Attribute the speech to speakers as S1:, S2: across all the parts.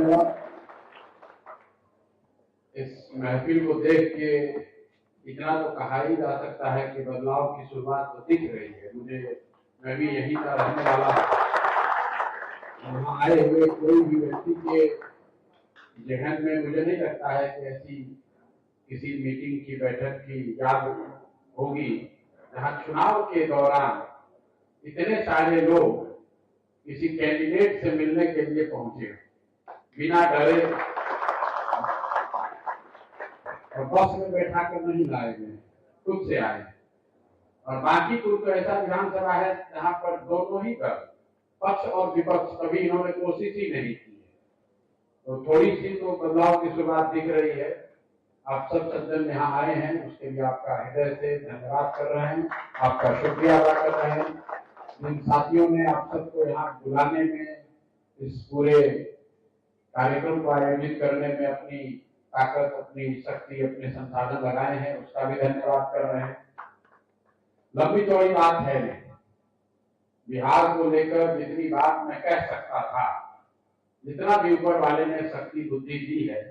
S1: धन्यवाद। इस महफिल को देख के इतना तो कहा ही जा सकता है कि बदलाव की शुरुआत तो दिख रही है। मैं भी यही का रहने वाला यहाँ आए हुए कोई भी व्यक्ति के जहन में मुझे नहीं लगता है कि ऐसी किसी मीटिंग की बैठक की याद होगी जहाँ चुनाव के दौरान इतने सारे लोग किसी कैंडिडेट से मिलने के लिए पहुंचे बिना डरे और बस में बैठा कर नहीं लाए गए, खुद से आए। और बांकीपुर तो ऐसा विधानसभा है जहां पर दोनों ही दल पक्ष और विपक्ष कभी इन्होंने कोशिश ही नहीं की है। तो थोड़ी सी तो बदलाव की शुरुआत दिख रही है। आप सब सज्जन यहाँ आए हैं उसके लिए आपका हृदय से धन्यवाद कर रहे हैं, आपका शुक्रिया अदा कर रहे हैं। जिन साथियों ने आप सबको यहाँ बुलाने में, इस पूरे कार्यक्रम को आयोजित करने में अपनी ताकत, अपनी शक्ति, अपने संसाधन लगाए हैं, उसका भी धन्यवाद कर रहे हैं। लंबी चौड़ी बात है नहीं, बिहार को लेकर जितनी बात मैं कह सकता था, जितना भी ऊपर वाले ने शक्ति बुद्धि दी है,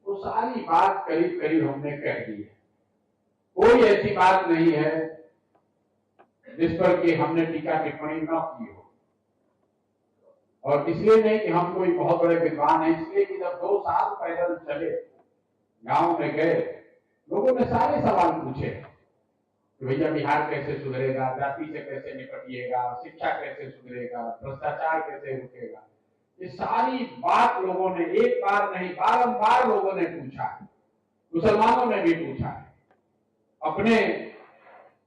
S1: वो सारी बात करीब करीब हमने कह दी है। कोई ऐसी बात नहीं है जिस पर कि हमने टीका टिप्पणी न की हो। और इसलिए नहीं कि हम कोई बहुत बड़े विद्वान हैं, इसलिए कि जब 2 साल पैदल चले, गांव में गए, लोगों ने सारे सवाल पूछे कि भैया बिहार कैसे सुधरेगा, जाति से कैसे निपटिएगा, शिक्षा कैसे सुधरेगा, भ्रष्टाचार कैसे रुकेगा। ये सारी बात लोगों ने एक बार नहीं बारंबार लोगों ने पूछा है। मुसलमानों ने भी पूछा है, अपने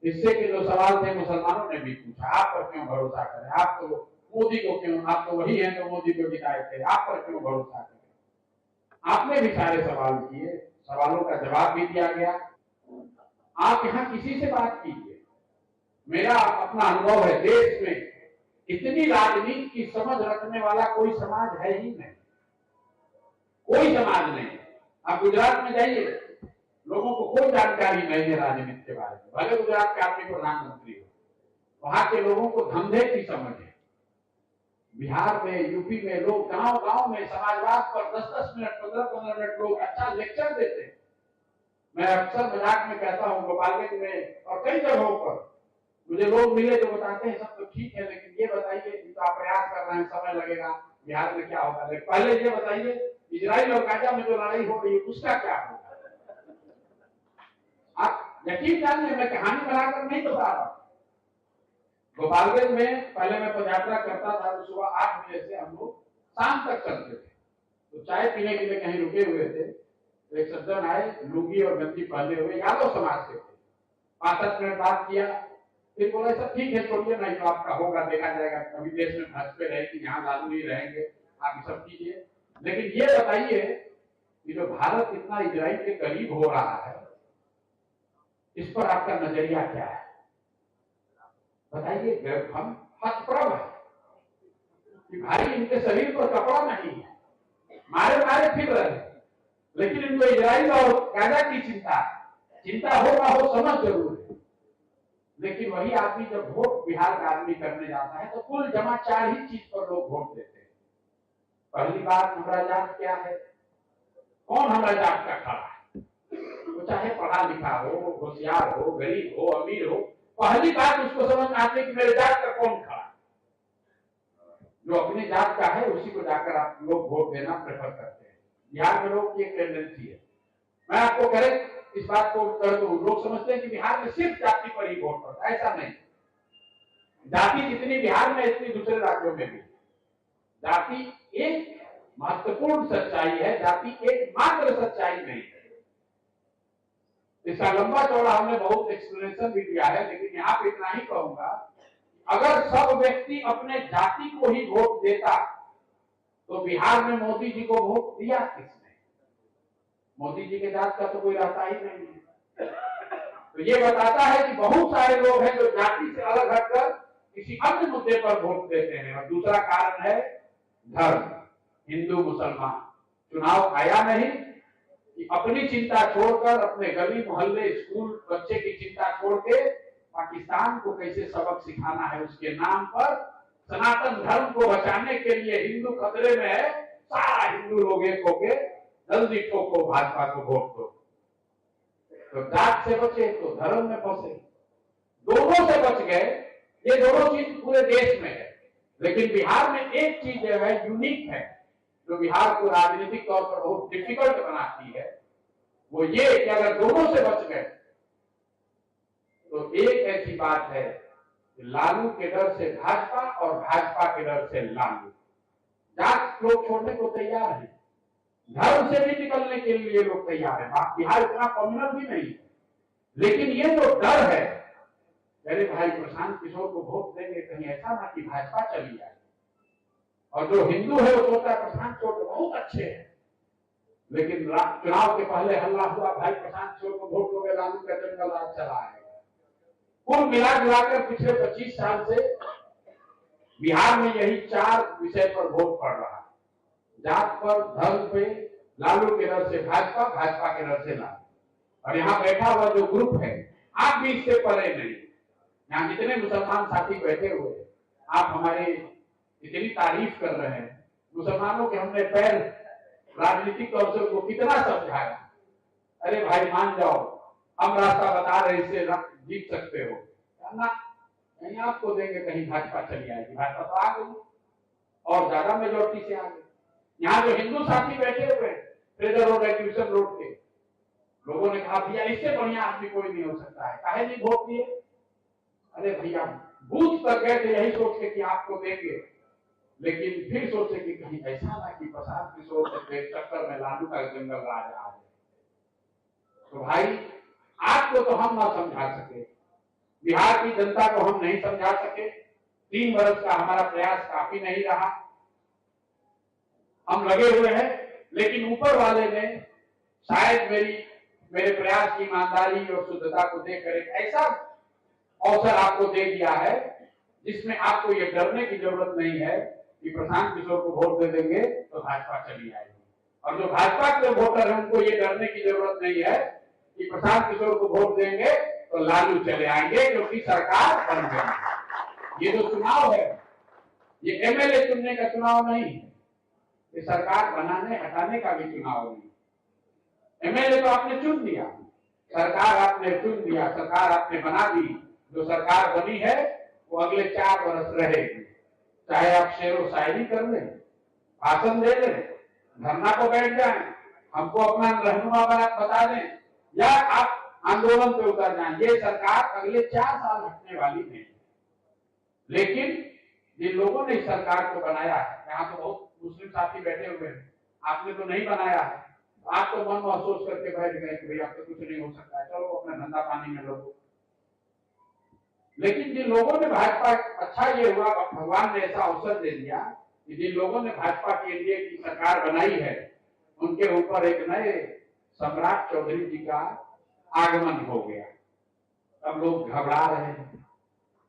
S1: हिस्से के जो सवाल थे मुसलमानों ने भी पूछा, आप पर क्यों भरोसा करें, आप तो मोदी को क्यों, आप तो वही हैं तो मोदी को जिताए थे, आप पर क्यों भरोसा करें। आपने भी सारे सवाल किए, सवालों का जवाब भी दिया गया। आप यहाँ किसी से बात कीजिए, मेरा अपना अनुभव है, देश में इतनी राजनीति की समझ रखने वाला कोई समाज है ही नहीं, कोई समाज नहीं। आप गुजरात में जाइए, लोगों को कोई जानकारी नहीं है राजनीति के बारे में, भले गुजरात के आदमी प्रधानमंत्री हो, वहां के लोगों को धंधे की समझ है। बिहार में, यूपी में लोग गांव गांव में समाजवाद पर 10-10 मिनट, 15-15 मिनट लोग अच्छा लेक्चर देते हैं। मैं अक्सर मजाक में कहता हूँ, गोपालगंज में और कई जगहों पर मुझे लोग मिले तो बताते हैं सब तो ठीक है, लेकिन ये बताइए, तो आप प्रयास कर रहे हैं, समय लगेगा, बिहार में क्या होगा, लेकिन पहले ये बताइए इजराइल और गाजा में जो लड़ाई हो रही है उसका क्या होगा। आप यकीन जानिए, मैं कहानी बनाकर नहीं बता रहा। गोपालगंज में पहले मैं पदयात्रा करता था तो सुबह 8 बजे से हम लोग शाम तक चलते थे। तो चाय पीने के लिए कहीं रुके हुए थे, तो एक सज्जन आए, लुंगी और गंजी पहने हुए, यादव समाज के थे। 5-7 मिनट बात किया, फिर बोला सब ठीक है, छोड़िए, नहीं तो आपका होगा, देखा जाएगा, अभी देश में भाजपा रहेगी, यहाँ लालू ही रहेंगे, आप सब कीजिए। लेकिन ये बताइए कि जो भारत इतना इजराइल के करीब हो रहा है, इस पर आपका नजरिया क्या है, बताइए। हम हतप्रभ है कि भाई इनके शरीर पर कपड़ा नहीं है, मारे मारे फिर रहे, लेकिन इनको इजराइल और गाजा की चिंता हो ना हो समझ जरूर है। लेकिन वही आदमी जब वोट बिहार का आदमी करने जाता है तो कुल जमा 4 ही चीज पर लोग वोट देते हैं। पहली बात, हमारा जात क्या है, कौन हमारा जात का खड़ा है, वो चाहे पढ़ा लिखा हो, होशियार हो, गरीब हो, अमीर हो, पहली बात उसको समझ में आती है कि मेरे जात का कौन खड़ा है। जो अपने जात का है उसी को जाकर आप लोग वोट देना प्रेफर करते हैं। बिहार में लोग की एक टेंडेंसी है, मैं आपको करेक्ट इस बात को कर दूं, लोग समझते हैं कि बिहार में सिर्फ जाति पर ही वोट पड़ता है, ऐसा नहीं। जाति जितनी बिहार में इतनी दूसरे राज्यों में भी। जाति एक महत्वपूर्ण सच्चाई है, जाति एकमात्र सच्चाई नहीं है। इसका लंबा चौड़ा हमने बहुत एक्सप्लेनेशन भी दिया है, लेकिन यहाँ पे इतना ही कहूंगा, अगर सब व्यक्ति अपने जाति को ही वोट देता तो बिहार में मोदी जी को वोट दिया किसने? मोदी जी के जात का तो कोई रहता ही नहीं है। तो ये बताता है कि बहुत सारे लोग हैं जो जाति से अलग हटकर किसी अन्य मुद्दे पर वोट देते हैं। और दूसरा कारण है धर्म, हिंदू मुसलमान। चुनाव आया नहीं कि अपनी चिंता छोड़कर, अपने गली मोहल्ले स्कूल बच्चे की चिंता छोड़ के पाकिस्तान को कैसे सबक सिखाना है उसके नाम पर, सनातन धर्म को बचाने के लिए हिंदू खतरे में है, सारा हिंदू लोग एक होके जल्दी ठोको, भाजपा को वोट दो। तो जात से बचे तो धर्म में फंसे, दोनों से बच गए। ये दोनों चीज पूरे देश में है, लेकिन बिहार में एक चीज जो है यूनिक है, जो बिहार को राजनीतिक तौर पर बहुत डिफिकल्ट बनाती है, वो ये कि अगर दोनों से बच गए तो एक ऐसी बात है कि लालू के डर से भाजपा और भाजपा के डर से लालू। जात लोग छोड़ने को तैयार है, धर्म से भी निकलने के लिए लोग तैयार है। बिहार इतना कम्युनल भी नहीं है, लेकिन ये जो डर है, अरे भाई प्रशांत किशोर को वोट देंगे, कहीं ऐसा ना कि भाजपा चली जाए। और जो हिंदू है वो सोचता है प्रशांत किशोर तो बहुत अच्छे हैं, लेकिन चुनाव के पहले हल्ला हुआ, भाई प्रशांत किशोर को वोट दोगे लालू का जंगल राज चला आएगा। कुल मिला जुलाकर पिछले 25 साल से बिहार में यही 4 विषय पर वोट पड़ रहा है, जात पर, धर्म पे, लालू के डर से भाजपा, भाजपा के डर से लालू। और यहाँ बैठा हुआ जो ग्रुप है, आप भी इससे परे नहीं। यहाँ जितने मुसलमान साथी बैठे हुए, आप हमारे इतनी तारीफ कर रहे हैं, मुसलमानों के हमने पैर राजनीतिक तौर से उनको कितना समझाया, अरे भाई मान जाओ, हम रास्ता बता रहे, इससे जीत सकते हो ना, कहीं आपको देंगे, कहीं भाजपा चली आएगी। भाजपा तो आ गई और ज्यादा मेजोरिटी से आ गई। यहाँ जो हिंदू साथी बैठे हुए हैं फ्रेजर रोड, एक्विजिशन रोड के लोगों ने कहा भैया इससे बढ़िया आदमी कोई नहीं हो सकता है, काहे नहीं वोट दिए? अरे भैया बूथ तक गए थे यही सोच के कि आपको देंगे, लेकिन फिर सोचे कि कहीं ऐसा ना कि प्रशांत किशोर के चक्कर में लालू का जंगल राज आ जाए। तो भाई आपको तो हम ना समझा सके, बिहार की जनता को हम नहीं समझा सके, 3 वर्ष का हमारा प्रयास काफी नहीं रहा। हम लगे हुए हैं, लेकिन ऊपर वाले ने शायद मेरे प्रयास की ईमानदारी और शुद्धता को देखकर एक ऐसा अवसर आपको दे दिया है जिसमें आपको ये डरने की जरूरत नहीं है कि प्रशांत किशोर को वोट दे देंगे तो भाजपा चली आएगी। और जो भाजपा के वोटर है उनको ये डरने की जरूरत नहीं है कि प्रशांत किशोर को वोट देंगे तो लालू चले आएंगे, क्योंकि सरकार बन गई। ये जो चुनाव है, ये एमएलए चुनने का चुनाव नहीं है, ये सरकार बनाने हटाने का भी चुनाव नहीं। एमएलए तो आपने चुन लिया, सरकार आपने चुन लिया, सरकार आपने बना दी। जो सरकार बनी है वो अगले 4 वर्ष रहेगी, चाहे आप शेर व शायरी कर लें, भाषण दे लें, धरना को बैठ जाएं, हमको अपना रहनुमा बता दें, या आप आंदोलन पे उतर जाएं, ये सरकार अगले 4 साल हटने वाली नहीं। लेकिन जिन लोगों ने इस सरकार को बनाया है, यहाँ तो बहुत मुस्लिम साथी बैठे हुए हैं, आपने तो नहीं बनाया है, आप तो मन महसूस करके बैठ गए कि भाई अब तो कुछ नहीं हो सकता है, चलो अपना धंधा पानी में लगो। लेकिन जिन लोगों ने भाजपा, अच्छा ये हुआ भगवान ने ऐसा अवसर दे दिया कि जिन लोगों ने भाजपा के एनडीए की सरकार बनाई है, उनके ऊपर एक नए सम्राट चौधरी जी का आगमन हो गया। अब लोग घबरा रहे हैं,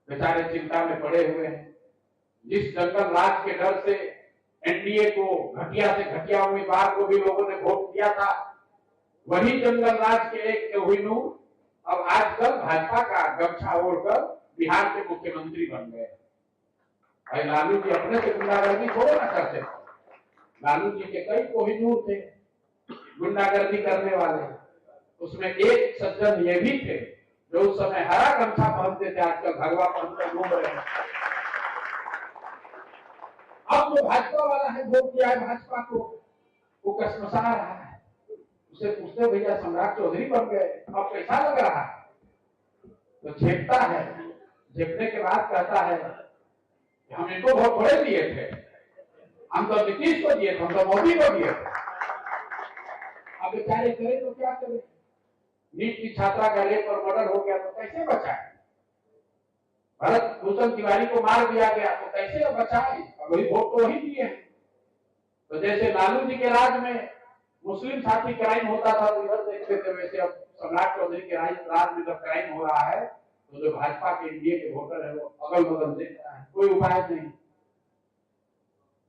S1: बेचारे चिंता में पड़े हुए हैं। जिस जंगल राज के डर से एनडीए को घटिया से घटिया उम्मीदवार को भी लोगों ने वोट दिया था, वही जंगल राज के एक कोहिनूर अब आजकल भाजपा का गमछा ओढ़कर बिहार के मुख्यमंत्री बन गए। भाई लालू जी अपने से गुंडागर्दी थोड़े ना करते, लालू जी के कई कोहिनूर थे गुंडागर्दी करने वाले, उसमें एक सज्जन ये भी थे जो उस समय हरा गमछा पहनते थे, आजकल भगवा पहनकर घूम रहे हैं। अब जो भाजपा वाला है वोट दिया है भाजपा को, वो कसमसा रहा है, उसे पूछते भैया सम्राट चौधरी बन गए, अब कैसा लग रहा है? तो झेपता है, झेपने के बाद कहता है कि हम इनको बहुत बड़े दिए थे, हम तो नीतीश को दिए थे, हम तो मोदी को दिए थे। अब बेचारे करे तो क्या करे? नीट की छात्रा का रेप और मर्डर हो गया तो कैसे बचाए? भरत भूषण तिवारी को मार दिया गया तो कैसे बचाए? वही वोट तो वही दिए हैं। तो जैसे लालू जी के राज में मुस्लिम साथी क्राइम होता था तो इधर देखते थे, वैसे अब सम्राट चौधरी के राज में जब क्राइम हो रहा है तो जो भाजपा के एनडीए के वोटर है वो अगल बगल देख रहा है, कोई उपाय नहीं।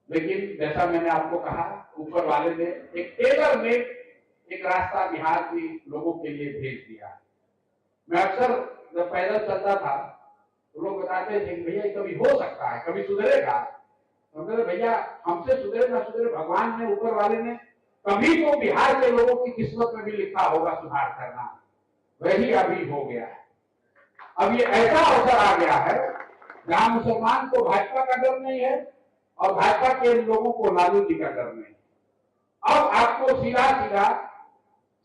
S1: लेकिन जैसा मैंने आपको कहा, ऊपर वाले ने एक टेलर में एक रास्ता बिहार के लोगों के लिए भेज दिया। मैं अक्सर जब पैदल चलता था तो लोग बताते थे कि भैया कभी हो सकता है, कभी सुधरेगा। तो भैया हमसे सुधरे ना सुधरे, भगवान ने, ऊपर वाले ने कभी तो बिहार के लोगों की किस्मत में भी लिखा होगा सुधार करना, वही अभी हो गया है। अब ये ऐसा अवसर आ गया है जहां मुसलमान को भाजपा का डर नहीं है और भाजपा के लोगों को लालू जी का डर नहीं। अब आपको सीधा सीधा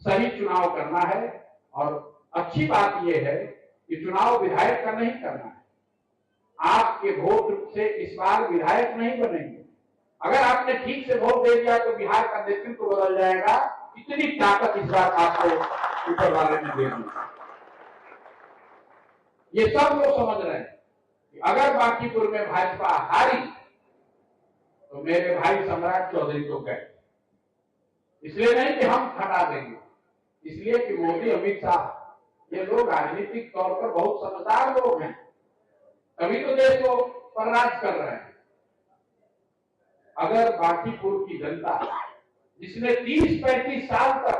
S1: सही चुनाव करना है और अच्छी बात यह है कि चुनाव विधायक का नहीं करना है। आपके वोट से इस बार विधायक नहीं बनेंगे। अगर आपने ठीक से वोट दे दिया तो बिहार का नेतृत्व बदल जाएगा। इतनी ताकत इस बार आपको ऊपर वाले ने दे दी। ये सब लोग समझ रहे हैं कि अगर बांकीपुर में भाजपा हारी तो मेरे भाई सम्राट चौधरी को गए। इसलिए नहीं कि हम हटा देंगे, इसलिए कि मोदी, अमित शाह ये लोग राजनीतिक तौर पर बहुत समझदार लोग हैं, तभी तो देश को पर राज कर रहे हैं। अगर बांकीपुर की जनता जिसने 30-35 साल तक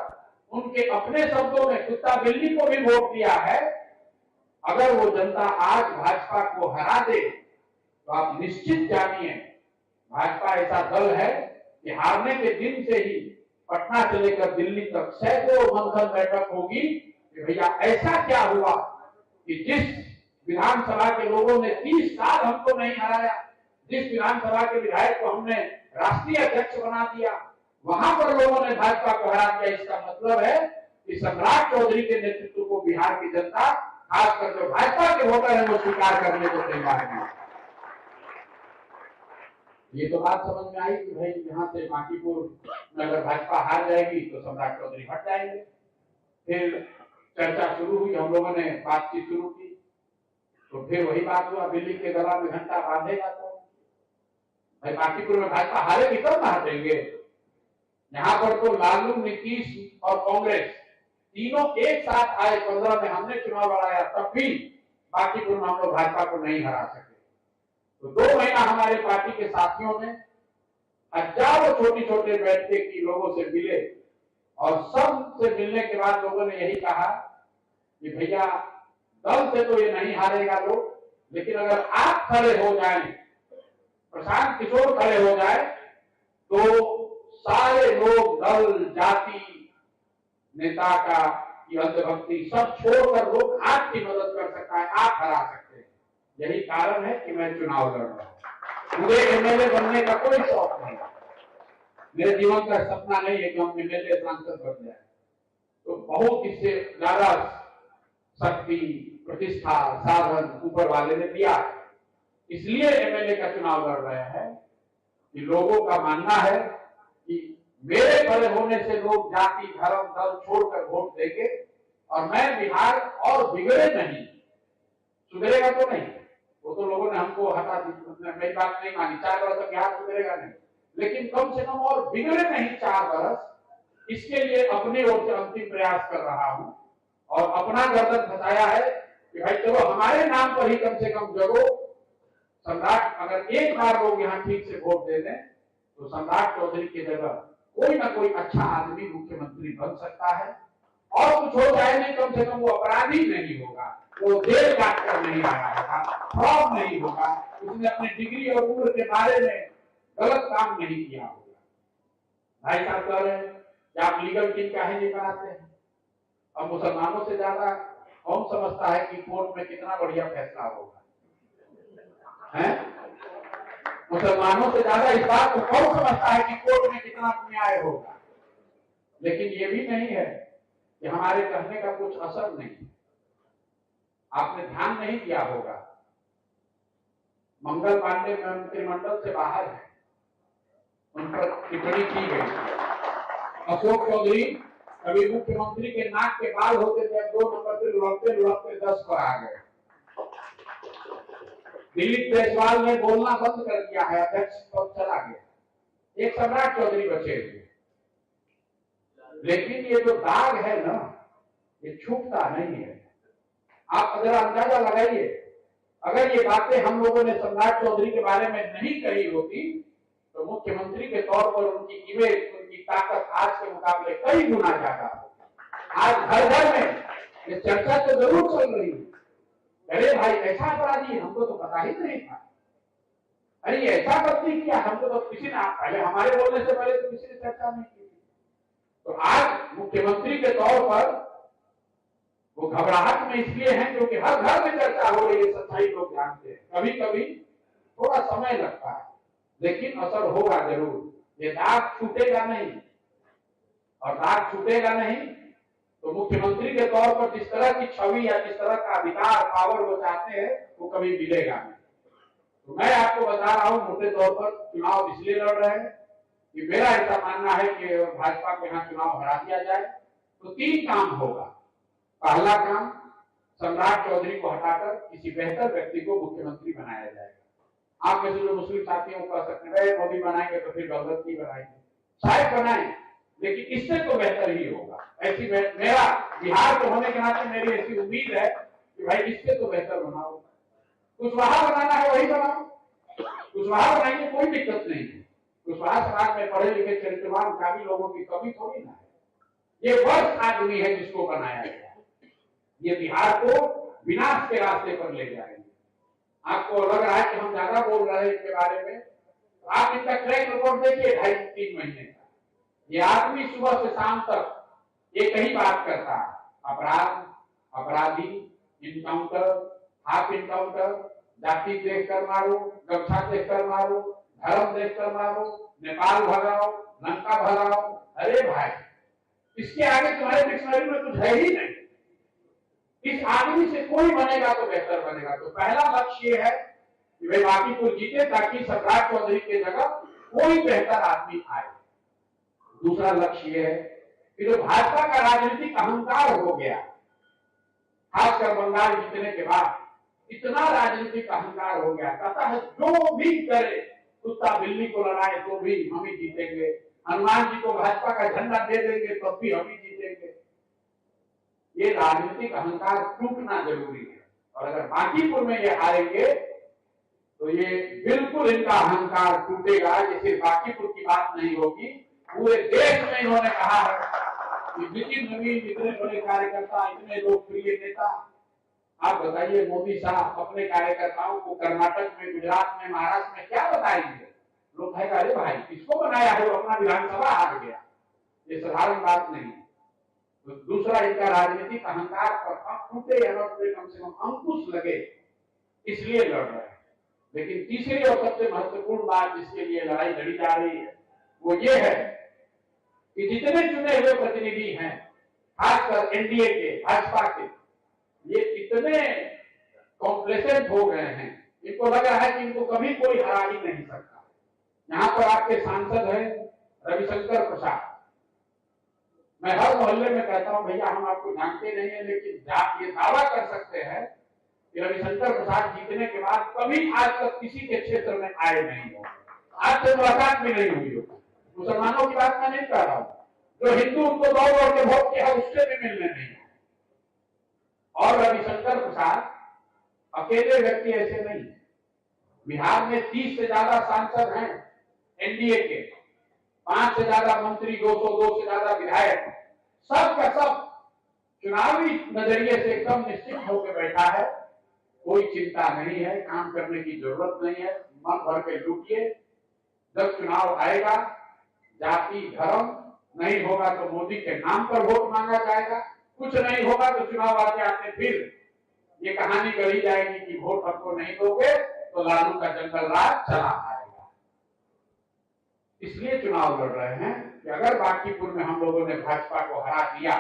S1: उनके अपने शब्दों में कुत्ता बिल्ली को भी वोट दिया है, अगर वो जनता आज भाजपा को हरा दे तो आप निश्चित जानिए भाजपा ऐसा दल है कि हारने के दिन से ही पटना से लेकर दिल्ली तक सैकड़ों मंथन बैठक होगी कि भैया ऐसा क्या हुआ कि जिस विधानसभा के लोगों ने 30 साल हमको नहीं हराया, जिस विधानसभा के विधायक को हमने राष्ट्रीय अध्यक्ष बना दिया, वहां पर लोगों ने भाजपा को हरा दिया। इसका मतलब है कि सम्राट चौधरी के नेतृत्व को बिहार की जनता, खासकर जो भाजपा के वोटर है, वो स्वीकार करने को तैयार है। ये तो बात समझ में आई कि भाई यहाँ से बांकीपुर में अगर भाजपा हार जाएगी तो सम्राट चौधरी हट जाएंगे। फिर चर्चा शुरू हुई, हम लोगों ने बातचीत शुरू की, तो फिर वही बात हुआ, दिल्ली के गला में घंटा बांधेगा तो भाई बांकीपुर में भाजपा हारेगी तब ना हटेंगे। यहाँ पर तो लालू, नीतीश और कांग्रेस तीनों एक साथ आए। 15 में हमने चुनाव लड़ाया, तब भी बांकीपुर में हम लोग भाजपा को नहीं हरा सके। तो 2 महीना हमारे पार्टी के साथियों ने हजारों छोटे छोटे बैठके की, लोगों से मिले और सब से मिलने के बाद लोगों ने यही कहा कि भैया दल से तो ये नहीं हारेगा लोग, लेकिन अगर आप खड़े हो जाए, प्रशांत किशोर खड़े हो जाए, तो सारे लोग, दल, जाति, नेता का की अंधभक्ति सब छोड़कर लोग आपकी मदद कर सकता है, आप हरा सकते हैं। यही कारण है कि मैं चुनाव लड़ रहा हूं। मुझे एमएलए बनने का कोई शौक नहीं, मेरे जीवन का सपना नहीं है कि हम एमएलए सांसद बन जाए। तो बहुत इससे ज्यादा शक्ति, प्रतिष्ठा, साधन ऊपर वाले ने दिया, इसलिए एमएलए का चुनाव लड़ रहे हैं कि लोगों का मानना है कि मेरे खड़े होने से लोग जाति, धर्म, दल छोड़कर वोट देंगे और मैं बिहार और बिगड़े नहीं, सुधरेगा तो नहीं। वो तो लोगों ने हमको हटा दी, मेरी बात नहीं मानी, 4 वर्ष तक बिहार सुधरेगा नहीं, लेकिन कम से कम और बिगड़े नहीं 4 वर्ष, इसके लिए अपनी ओर से अंतिम प्रयास कर रहा हूं और अपना गर्दन फंसाया है कि भाई चलो हमारे नाम पर ही कम से कम जगो। सम्राट, अगर एक बार लोग यहाँ ठीक से वोट दे दें तो सम्राट चौधरी की जगह कोई ना कोई अच्छा आदमी मुख्यमंत्री बन सकता है। और कुछ हो जाए नहीं, कम से कम वो अपराधी नहीं होगा, वो जेल काट कर नहीं आया होगा, फ्रॉड नहीं होगा, उसने अपनी डिग्री और उम्र के बारे में गलत काम नहीं किया होगा। भाई साहब कह रहे हैं कि आप लीगल टीम काहे नहीं बनाते हैं? अब मुसलमानों से ज्यादा कौन समझता है कि कोर्ट में कितना बढ़िया फैसला होगा? है मुसलमानों से ज्यादा इस बात को कौन समझता है कि कोर्ट में कितना न्याय होगा? लेकिन ये भी नहीं है कि हमारे कहने का कुछ असर नहीं। आपने ध्यान नहीं दिया होगा, मंगल पांडे मंत्रिमंडल से बाहर है, उन पर टिप्पणी की गई। अशोक चौधरी कभी मुख्यमंत्री के नाक के बाल होते थे, 2 नंबर से लुढ़कते लुढ़कते 10 पर आ गए। दिलीप जायसवाल ने बोलना बंद कर दिया है, अध्यक्ष पद चला गया, एक सम्राट चौधरी बचे हुए। लेकिन ये जो दाग है ना, ये छूटता नहीं है। आप जरा अंदाजा लगाइए, अगर ये बातें हम लोगों ने सम्राट चौधरी के बारे में नहीं कही होती तो मुख्यमंत्री के तौर पर उनकी इमेज, उनकी ताकत आज के मुकाबले कई गुना ज्यादा होगी। आज घर घर में ये चर्चा तो जरूर चल रही है, अरे भाई ऐसा अपराधी हमको तो पता ही नहीं था, अरे ऐसा मत नहीं किया, हमको तो किसी ने पहले हमारे बोलने से पहले तो किसी ने चर्चा नहीं की। तो आज मुख्यमंत्री के तौर पर वो घबराहट में इसलिए हैं क्योंकि हर घर में चर्चा हो रही है, सच्चाई लोग जानते हैं। कभी कभी थोड़ा समय लगता है लेकिन असर होगा जरूर। ये दाग छूटेगा नहीं, और दाग छूटेगा नहीं तो मुख्यमंत्री के तौर पर जिस तरह की छवि या जिस तरह का अधिकार पावर वो चाहते हैं वो कभी मिलेगा नहीं। तो मैं आपको बता रहा हूं, मोटे तौर पर चुनाव इसलिए लड़ रहे हैं कि मेरा ऐसा मानना है कि भाजपा के यहाँ चुनाव हरा दिया जाए तो 3 काम होगा। पहला काम, सम्राट चौधरी को हटाकर किसी बेहतर व्यक्ति को मुख्यमंत्री बनाया जाएगा। आप में से जो मुस्लिम साथियों को कह सकते हैं मोदी बनाएंगे तो फिर गलत नहीं बनाएंगे, शायद बनाए लेकिन इससे तो बेहतर ही होगा। ऐसी मेरा बिहार के होने के नाते मेरी ऐसी उम्मीद है कि भाई इससे तो बेहतर बनाओ। कुशवाहा बनाना है वही बनाओ, कुशवाहा बनाएंगे कोई दिक्कत नहीं है। कुशवाहा समाज में पढ़े लिखे चरित्रवान काफी लोगों की कमी थोड़ी ना है। ये वर्ष आदमी है जिसको बनाया गया, ये बिहार को विनाश के रास्ते पर ले जाएंगे। आपको लग रहा है कि हम ज्यादा बोल रहे हैं इनके बारे में, आप इनका ट्रैक रिकॉर्ड देखिए 2.5-3 महीने का। ये आदमी सुबह से शाम तक एक ही बात करता है, अपराध, अपराधी, इनकाउंटर, हाफ इनकाउंटर, जाति देख कर मारो, गमछा देख कर मारो, धर्म देख कर मारो, नेपाल भगाओ, लंका भगाओ। अरे भाई, इसके आगे तुम्हारे डिक्शनरी में कुछ है ही नहीं। इस आदमी से कोई बनेगा तो बेहतर बनेगा। तो पहला लक्ष्य ये है कि वे बांकीपुर जीते ताकि सम्राट चौधरी की जगह कोई बेहतर आदमी आए। दूसरा लक्ष्य ये है कि जो भाजपा का राजनीतिक अहंकार हो गया, खासकर बंगाल जीतने के बाद इतना राजनीतिक अहंकार हो गया, कहता है जो भी करे, कुत्ता बिल्ली को लड़ाए तो भी हम ही जीतेंगे, हनुमान जी को भाजपा का झंडा दे देंगे तब भी हम ही जीतेंगे। ये राजनीतिक अहंकार टूटना जरूरी है, और अगर बांकीपुर में ये हारेंगे तो ये बिल्कुल इनका अहंकार टूटेगा। ये सिर्फ बांकीपुर की बात नहीं होगी, पूरे देश में इन्होंने कहा है कि नितिन नवीन इतने बड़े कार्यकर्ता, इतने लोकप्रिय नेता। आप बताइए मोदी साहब अपने कार्यकर्ताओं को कर्नाटक में, गुजरात में, महाराष्ट्र में क्या बताएंगे? लोग कहेगा अरे भाई किसको बनाया है, वो अपना विधानसभा हार गया। ये साधारण बात नहीं। तो दूसरा, इनका राजनीतिक अहंकार पर टूटे या कम से कम अंकुश लगे, इसलिए लड़ रहे हैं। लेकिन तीसरी और सबसे महत्वपूर्ण बात जिसके लिए लड़ाई लड़ी जा रही है वो ये है कि जितने चुने हुए प्रतिनिधि हैं, खासकर एनडीए के, भाजपा के, ये इतने कॉम्प्लेसेंट हो गए हैं, इनको लग रहा है कि इनको कभी कोई हरा ही नहीं सकता। यहाँ पर आपके सांसद हैं रविशंकर प्रसाद। मैं हर मोहल्ले में कहता हूं भैया हम आपको जानते नहीं है, लेकिन ये दावा कर सकते हैं कि रविशंकर प्रसाद जीतने के बाद कभी आज तक किसी के क्षेत्र में आए नहीं हो, आज तक मुलाकात भी नहीं हुई हो। मुसलमानों की बात मैं नहीं कर रहा हूं, जो हिंदू उनको दौड़ के वोट किया उससे भी मिलने नहीं। और रविशंकर प्रसाद अकेले व्यक्ति ऐसे नहीं। बिहार में 30 से ज्यादा सांसद हैं एनडीए के, 5 से ज्यादा मंत्री, 202 से ज्यादा विधायक, सब का सब चुनावी नजरिए से एकदम निश्चित होकर बैठा है। कोई चिंता नहीं है, काम करने की जरूरत नहीं है, मन भर के लूटिए। जब चुनाव आएगा, जाति धर्म नहीं होगा तो मोदी के नाम पर वोट मांगा जाएगा, कुछ नहीं होगा तो चुनाव आते आते फिर ये कहानी गढ़ी जाएगी कि वोट हमको नहीं दोगे तो लालू का जंगल राज चला आएगा। इसलिए चुनाव लड़ रहे हैं कि अगर बांकीपुर में हम लोगों ने भाजपा को हरा दिया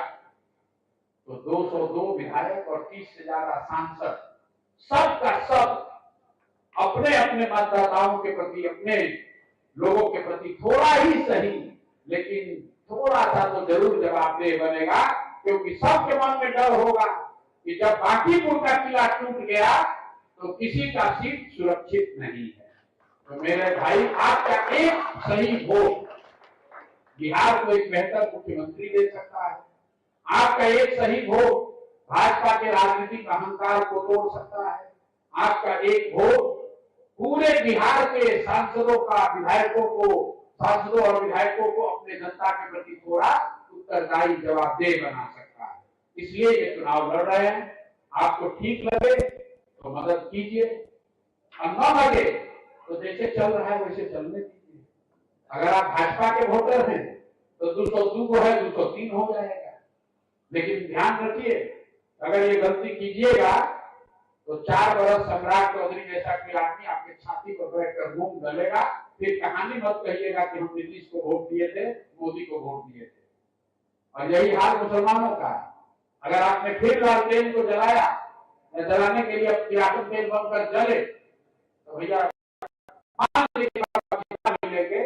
S1: तो 202 विधायक और 30 से ज्यादा सांसद, सब का सब अपने अपने मतदाताओं के प्रति, अपने लोगों के प्रति थोड़ा ही सही लेकिन थोड़ा सा तो जरूर जवाबदेह बनेगा, क्योंकि सबके मन में डर होगा कि जब बांकीपुर का किला टूट गया तो किसी का सीट सुरक्षित नहीं है। तो मेरे भाई, आपका एक सही वोट बिहार को एक बेहतर मुख्यमंत्री दे सकता है। आपका एक सही वोट भाजपा के राजनीतिक अहंकार को तोड़ सकता है। आपका एक वोट पूरे बिहार के सांसदों और विधायकों को अपने जनता के प्रति थोड़ा उत्तरदायी जवाबदेह बना सकता है। इसलिए ये चुनाव लड़ रहे हैं। आपको ठीक लगे तो मदद कीजिए, और न लगे तो जैसे चल रहा है वैसे चलने दीजिए। अगर आप भाजपा के वोटर हैं तो 202 को है 203 हो जाएगा। लेकिन ध्यान रखिए, अगर ये गलती कीजिएगा तो 4 बरस सम्राट चौधरी जैसा कोई आदमी आपके छाती पर बैठकर मुंह गलेगा। फिर कहानी मत कहिएगा कि हम नीतीश को वोट दिए थे, मोदी को वोट दिए थे। और यही हाल मुसलमानों का। अगर आपने फिर लालटेन को जलाया या जलाने के लिए किरासन तेल बनकर जले तो भैया लेके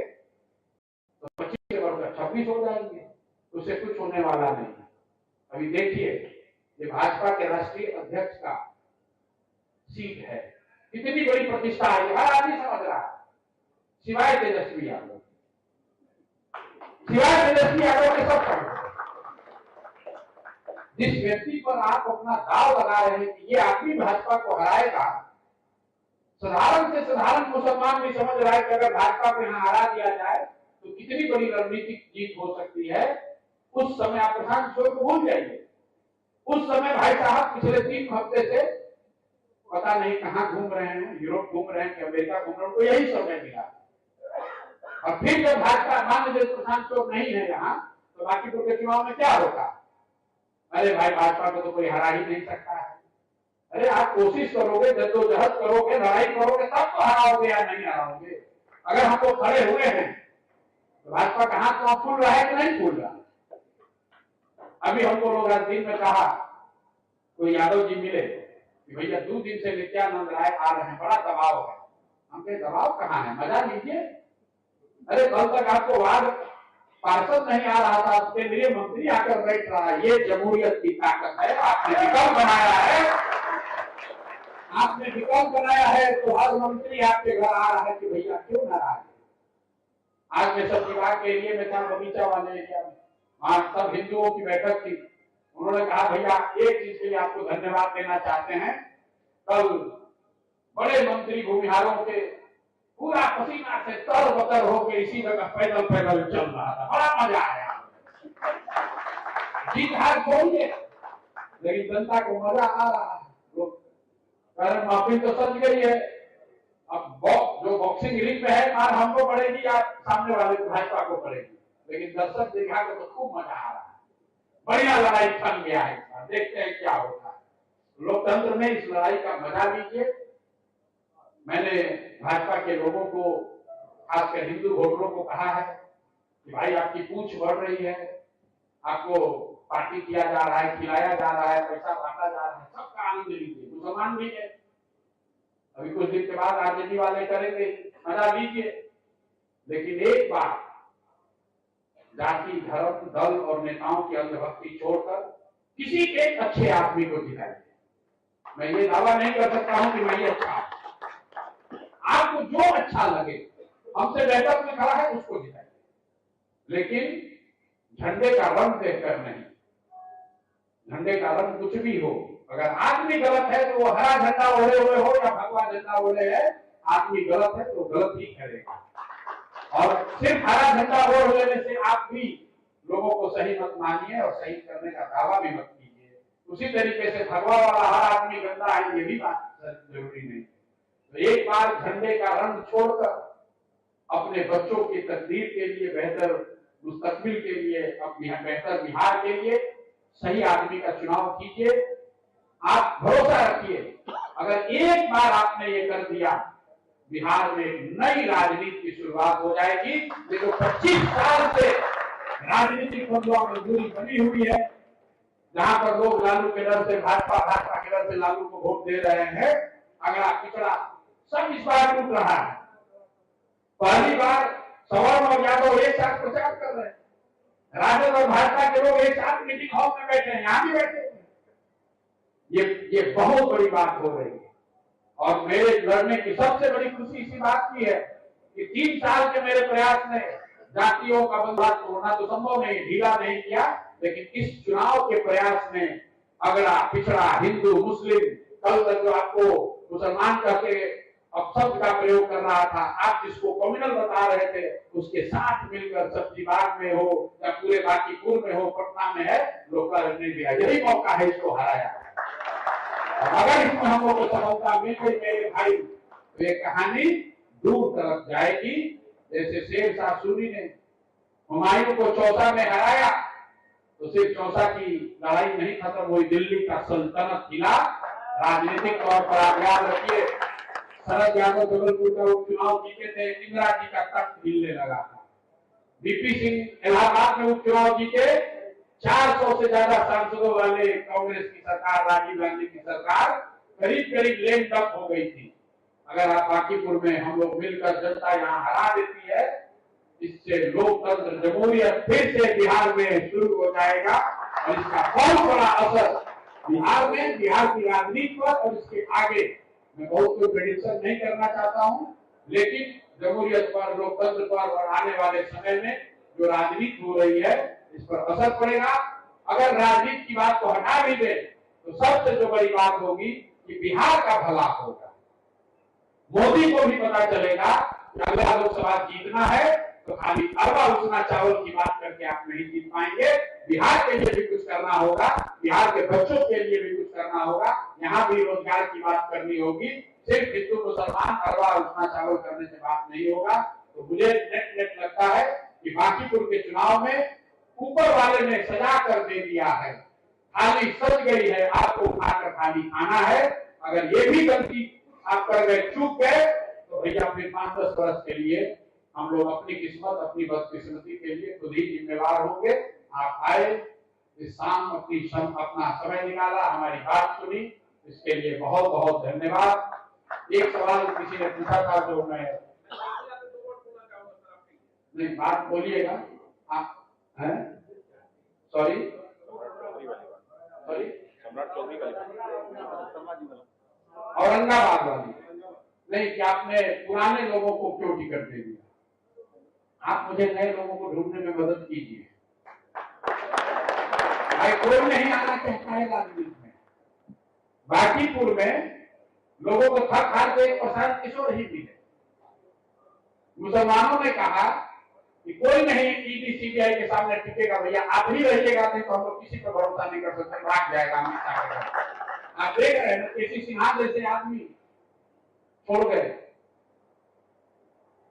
S1: तो 25 के बढ़कर 26 हो जाएंगे, उससे कुछ होने वाला नहीं। अभी देखिए, ये भाजपा के राष्ट्रीय अध्यक्ष का सीट है, कितनी बड़ी प्रतिष्ठा है, हर आदमी समझ रहा है, सिवाय तेजस्वी यादव। सिवाय तेजस्वी यादव के सब समझ। जिस व्यक्ति पर आप अपना दाव लगा रहे हैं कि ये आदमी भाजपा को हराएगा, साधारण से साधारण मुसलमान भी समझ रहा है कि अगर भाजपा को यहां हरा दिया जाए तो कितनी बड़ी रणनीतिक जीत हो सकती है। उस समय आप प्रशांत किशोर को भूल जाइए। उस समय भाई साहब पिछले 3 हफ्ते से पता नहीं कहां घूम रहे हैं, यूरोप घूम रहे हैं कि अमेरिका घूम रहे हैं, उनको यही समय मिला। और फिर जब भाजपा मान लीजिए प्रशांत किशोर नहीं है यहाँ, तो बाकी के चुनाव में क्या होगा? अरे भाई, भाजपा को तो कोई हरा ही नहीं सकता है। अरे आप कोशिश करोगे, जद्दोजहद करोगे, लड़ाई करोगे, तब तो हराओगे या नहीं हराओगे। अगर हम लोग खड़े हुए हैं तो भाजपा का हाथ तो फूल रहा है कि नहीं फूल रहा? अभी हमको लोग आज दिन में कहा, कोई यादव जी मिले कि भैया 2 दिन से नित्यानंद राय आ रहे हैं, बड़ा दबाव है। हमने दबाव कहाँ है, मजा लीजिए। अरे कल तक आपको वार्ड पार्षद नहीं आ रहा था, केंद्रीय मंत्री आकर बैठ रहा है। ये जमहूरियत की ताकत है। आपने विकल्प बनाया है, आपने विकल्प बनाया है तो हर मंत्री आपके घर आ रहा है कि भैया क्यों नाराज है। आज मैं सब विभाग के एरिया में था, बगीचा वाले एरिया में, वहां सब हिंदुओं की बैठक थी। उन्होंने कहा भैया एक चीज के लिए आपको धन्यवाद देना चाहते हैं, कल बड़े मंत्री भूमिहारों के पूरा पसीना से तर बतर होकर इसी जगह पैदल पैदल चल रहा था, बड़ा मजा आया। जीत हार छोड़िए, लेकिन जनता को मजा आ रहा है। लोग महफिल तो सज गई है, अब जो बॉक्सिंग रिंग में है मार हमको पड़ेगी या सामने वाले को भाजपा को पड़ेगी, लेकिन दर्शक देखा तो खूब मजा आ रहा है। बढ़िया लड़ाई थम गया है, देखते हैं क्या होता है। लोकतंत्र में इस लड़ाई का मजा लीजिए। मैंने भाजपा के लोगों को, खासकर हिंदू वोटरों को कहा है कि भाई आपकी पूंछ बढ़ रही है, आपको पार्टी किया जा रहा है, खिलाया जा रहा है, पैसा बांटा जा रहा है, सबका आनंद लीजिए। मुसलमान भी है, अभी कुछ दिन के बाद आरजेडी वाले करेंगे, मजा लीजिए। लेकिन एक बार जाति, धर्म, दल और नेताओं की अंधभक्ति छोड़कर किसी एक अच्छे आदमी को जिताइए। मैं ये दावा नहीं कर सकता हूं कि मैं ये अच्छा, आपको जो अच्छा लगे, हमसे बेहतर में खड़ा है उसको जिताइए, लेकिन झंडे का रंग देखकर नहीं। झंडे का रंग कुछ भी हो, अगर आदमी गलत है तो वो हरा झंडा ओढ़े हुए हो या भगवा झंडा ओढ़े है, आदमी गलत है तो गलत ही करेगा। और सिर्फ हरा झंडा ओढ़ लेने से आप भी लोगों को सही मत मानिए और सही करने का दावा भी मत कीजिए। उसी तरीके से भगवा वाला हर आदमी गंदा है, ये भी बात जरूरी नहीं। तो एक बार झंडे का रंग छोड़कर अपने बच्चों की तकदीर के लिए, बेहतर मुस्तकबिल के लिए, अपनी बेहतर बिहार के लिए सही आदमी का चुनाव कीजिए। आप भरोसा रखिए, अगर एक बार आपने ये कर दिया, बिहार में एक नई राजनीति की शुरुआत हो जाएगी। जो 25 साल से राजनीतिक बदलाव में दूरी बनी हुई है, जहां पर लोग लालू के डर से भाजपा, भाजपा के डर से लालू को वोट दे रहे हैं, अगला पिछड़ा सब इस बार टूट रहा है। पहली बार सवर्ण और यादव एक साथ प्रचार कर रहे हैं, राजद और भाजपा के लोग एक साथ मीटिंग हॉल में बैठे हैं, यहां भी बैठे हैं। ये बहुत बड़ी बात हो रही है। और मेरे लड़ने की सबसे बड़ी खुशी इसी बात की है कि 3 साल के मेरे प्रयास ने जातियों का बंधन तोड़ना तो संभव नहीं, ढीला नहीं किया, लेकिन इस चुनाव के प्रयास ने अगला, पिछड़ा, हिंदू, मुस्लिम, कल तक जो आपको मुसलमान कहते अब शब्द का प्रयोग कर रहा था, आप जिसको कम्युनल बता रहे थे, उसके साथ मिलकर सब्जी बाग में हो या पूरे बाकीपुर में हो, पटना में है, लोग लड़ने दिया। यही मौका है इसको हराया। अगर इसमें हम लोग को सफलता मिल गई मेरे भाई, तो ये कहानी दूर तरफ जाएगी। जैसे शेर शाह सूरी ने हुमायूं को चौसा में हराया तो सिर्फ चौसा की लड़ाई नहीं खत्म हुई, दिल्ली का सल्तनत हिला। राजनीतिक तौर पर आप याद रखिए, शरद यादव जबलपुर का उपचुनाव जीते थे, इंदिरा जी का तख्त हिलने लगा था। वीपी सिंह इलाहाबाद में उपचुनाव जीते, 400 से ज्यादा सांसदों वाले कांग्रेस की सरकार, राजीव गांधी की सरकार करीब करीब लेन डप हो गई थी। अगर आप बांकीपुर में हम लोग मिलकर जनता यहाँ हरा देती है, इससे लोकतंत्र जमहूरियत फिर से बिहार में शुरू हो जाएगा और इसका बहुत बड़ा असर बिहार में, बिहार की राजनीति पर और इसके आगे। मैं बहुत कोई प्रेडिक्शन नहीं करना चाहता हूं, लेकिन जमहूरियत पर, लोकतंत्र पर और आने वाले समय में जो राजनीति हो रही है इस पर असर पड़ेगा। अगर राजनीति की बात को हटा भी दे तो सबसे जो बड़ी बात होगी कि बिहार का भला होगा। मोदी को भी पता चलेगा कि अगला लोकसभा जीतना है तो खाली अरबा उतना चावल की बात करके आप नहीं जीत पाएंगे। बिहार के लिए भी कुछ करना होगा, बिहार के बच्चों के लिए भी कुछ करना होगा, यहाँ भी रोजगार की बात करनी होगी। सिर्फ हिंदू मुसलमान अरबा उतना चावल करने से बात नहीं होगा। तो मुझे नेट लगता है कि बांकीपुर के चुनाव में ऊपर वाले ने सजा कर दे दिया है, थाली सज गई है, आपको उठाकर थाली खाना है। अगर ये भी गलती आप कर गए, चूक गए, तो भैया अपने 5-10 वर्ष के लिए हम लोग अपनी किस्मत, अपनी बदकिस्मती के लिए खुद ही जिम्मेवार होंगे। आप आए इस शाम, अपना समय निकाला, हमारी बात सुनी, इसके लिए बहुत बहुत धन्यवाद। एक सवाल किसी ने पूछा था जो मैं नहीं, बात बोलिएगा आप। सॉरी औरंगाबाद वाली नहीं, कि आपने पुराने लोगों को क्यों टिकट दे दिया? आप मुझे नए लोगों को ढूंढने में मदद कीजिए। भाई कोई नहीं आना चाहता है राजनीति में। बांकीपुर में लोगों को थक हार के 1% किशोर ही मिले। मुसलमानों ने कहा कि कोई नहीं ईडी सीबीआई के सामने टिकेगा, भैया आप ही रहिएगा, नहीं तो हम लोग किसी पर भरोसा नहीं कर सकते, भाग जाएगा अमित शाह के घर। आप देख रहे हैं केसी सिन्हा जैसे आदमी छोड़ गए।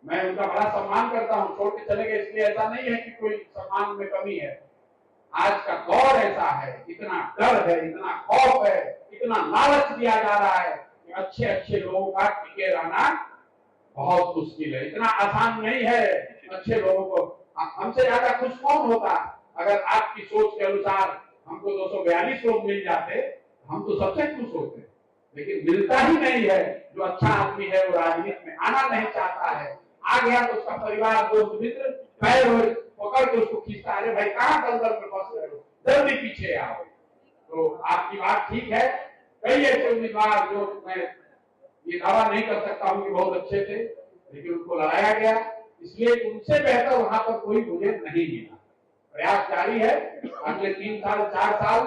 S1: मैं उनका बड़ा सम्मान करता हूं, छोड़ के चले गए, इसलिए ऐसा नहीं है कि कोई सम्मान में कमी है। आज का दौर ऐसा है, इतना डर है, इतना खौफ है, इतना लालच दिया जा रहा है कि अच्छे अच्छे लोगों का टिके रहना बहुत मुश्किल है। इतना आसान नहीं है अच्छे लोगों को। हमसे ज्यादा खुश कौन होता? अगर आपकी सोच के अनुसार हमको 242 लोग मिल जाते, हम तो सबसे खुश होते, लेकिन मिलता ही नहीं है। जो अच्छा आदमी है वो राजनीति में आना नहीं चाहता है, आ गया तो उसका परिवार, दोस्त मित्र पैर पकड़ के उसको खींचता है, भाई कहां दलदल में फंस रहे हो, जल्दी पीछे आओ। तो आपकी बात ठीक है। कई ऐसे उम्मीदवार जो मैं ये दावा नहीं कर सकता हूं कि बहुत अच्छे थे, लेकिन उनको लड़ाया गया, इसलिए उनसे बेहतर वहां पर कोई मुझे नहीं मिला। प्रयास जारी है, अगले 3 साल 4 साल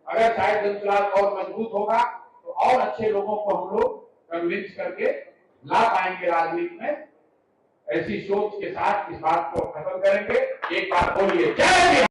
S1: अगर शायद जनसुराज और मजबूत होगा तो और अच्छे लोगों को हम लोग कन्विंस करके ला पाएंगे राजनीति में। ऐसी सोच के साथ इस बात को खत्म करेंगे। एक बार बोलिए जय।